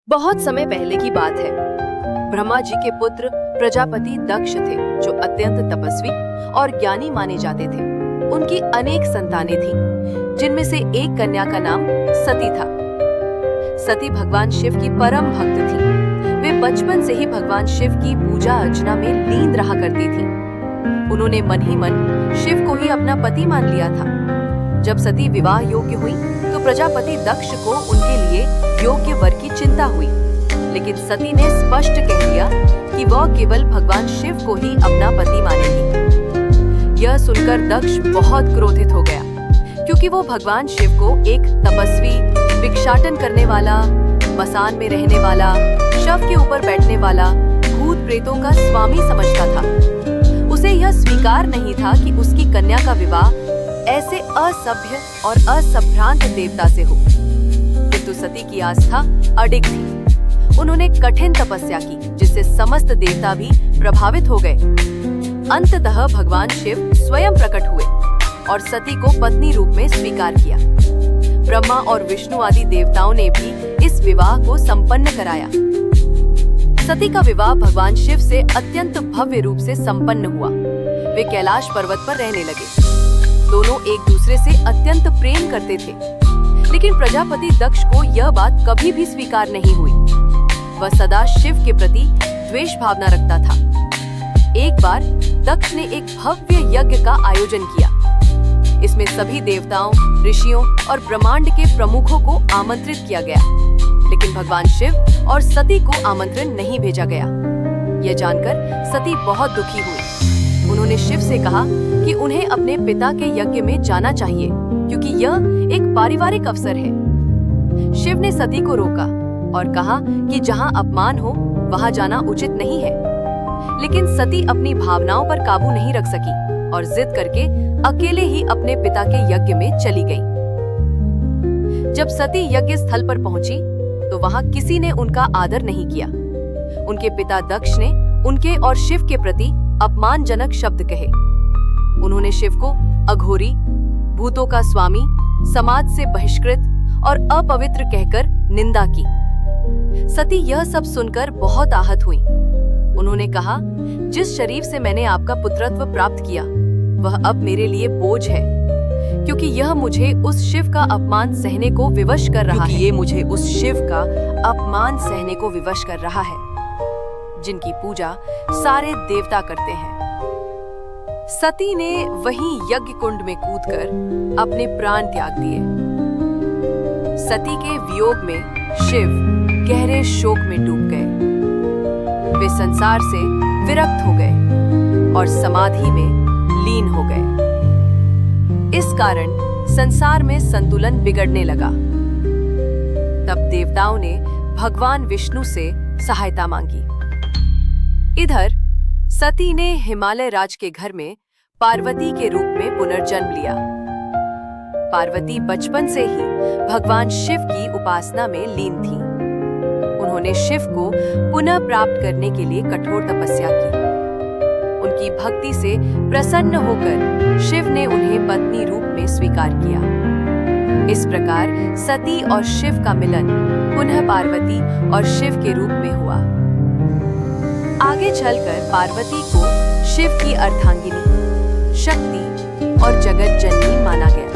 बहुत समय पहले की बात है। ब्रह्मा जी के पुत्र प्रजापति दक्ष थे, जो अत्यंत तपस्वी और ज्ञानी माने जाते थे। उनकी अनेक संतानें थीं, जिनमें से एक कन्या का नाम सती था। सती भगवान शिव की परम भक्त थी। वे बचपन से ही भगवान शिव की पूजा अर्चना में लीन रहा करती थी। उन्होंने मन ही मन शिव को ही अपना पति मान लिया था। जब सती विवाह योग्य हुई तो प्रजापति दक्ष को उनके लिए योग्य वर की चिंता हुई, लेकिन सती ने स्पष्ट कह दिया कि वह केवल भगवान शिव को ही अपना पति मानेगी। यह सुनकर दक्ष बहुत क्रोधित हो गया, क्योंकि वो भगवान शिव को एक तपस्वी, भिक्षाटन करने वाला, मसान में रहने वाला, शव के ऊपर बैठने वाला, भूत प्रेतों का स्वामी समझता था। उसे यह स्वीकार नहीं था कि उसकी कन्या का विवाह ऐसे असभ्य और असंभ्रांत देवता से हो। किंतु सती की आस्था अडिग थी। उन्होंने कठिन तपस्या की, जिससे समस्त देवता भी प्रभावित हो गए। अंततः भगवान शिव स्वयं प्रकट हुए और सती को पत्नी रूप में स्वीकार किया। ब्रह्मा और विष्णु आदि देवताओं ने भी इस विवाह को संपन्न कराया। सती का विवाह भगवान शिव से अत्यंत भव्य रूप से संपन्न हुआ। वे कैलाश पर्वत पर रहने लगे। दोनों एक दूसरे से अत्यंत प्रेम करते थे, लेकिन प्रजापति दक्ष को यह बात कभी भी स्वीकार नहीं हुई। वह सदा शिव के प्रति द्वेष भावना रखता था। एक बार दक्ष ने एक भव्य यज्ञ का आयोजन किया। इसमें सभी देवताओं, ऋषियों और ब्रह्मांड के प्रमुखों को आमंत्रित किया गया, लेकिन भगवान शिव और सती को आमंत्रण नहीं भेजा गया। यह जानकर सती बहुत दुखी हुई। उन्होंने शिव से कहा कि उन्हें अपने पिता के यज्ञ में जाना चाहिए, क्योंकि यह एक पारिवारिक अवसर है। शिव ने सती को रोका और कहा कि जहां अपमान हो वहां जाना उचित नहीं है। लेकिन सती अपनी भावनाओं पर काबू नहीं रख सकी और जिद करके अकेले ही अपने पिता के यज्ञ में चली गई। जब सती यज्ञ स्थल पर पहुंची तो वहां किसी ने उनका आदर नहीं किया। उनके पिता दक्ष ने उनके और शिव के प्रति अपमानजनक शब्द कहे। उन्होंने शिव को अघोरी, भूतों का स्वामी, समाज से बहिष्कृत और अपवित्र कहकर निंदा की। सती यह सब सुनकर बहुत आहत हुई। उन्होंने कहा, जिस शरीर से मैंने आपका पुत्रत्व प्राप्त किया वह अब मेरे लिए बोझ है, क्योंकि यह मुझे उस शिव का अपमान सहने को विवश कर रहा है। ये मुझे उस शिव का अपमान सहने को विवश कर रहा है, जिनकी पूजा सारे देवता करते हैं। सती ने वहीं यज्ञ कुंड में कूदकर अपने प्राण त्याग दिए। सती के वियोग में शिव गहरे शोक में डूब गए। वे संसार से विरक्त हो गए और समाधि में लीन हो गए। इस कारण संसार में संतुलन बिगड़ने लगा। तब देवताओं ने भगवान विष्णु से सहायता मांगी। इधर सती ने हिमालय राज के घर में पार्वती के रूप में पुनर्जन्म लिया। पार्वती बचपन से ही भगवान शिव की उपासना में लीन थी। उन्होंने शिव को पुनः प्राप्त करने के लिए कठोर तपस्या की। उनकी भक्ति से प्रसन्न होकर शिव ने उन्हें पत्नी रूप में स्वीकार किया। इस प्रकार सती और शिव का मिलन पुनः पार्वती और शिव के रूप में हुआ। आगे चलकर पार्वती को शिव की अर्धांगिनी, शक्ति और जगत जननी माना गया।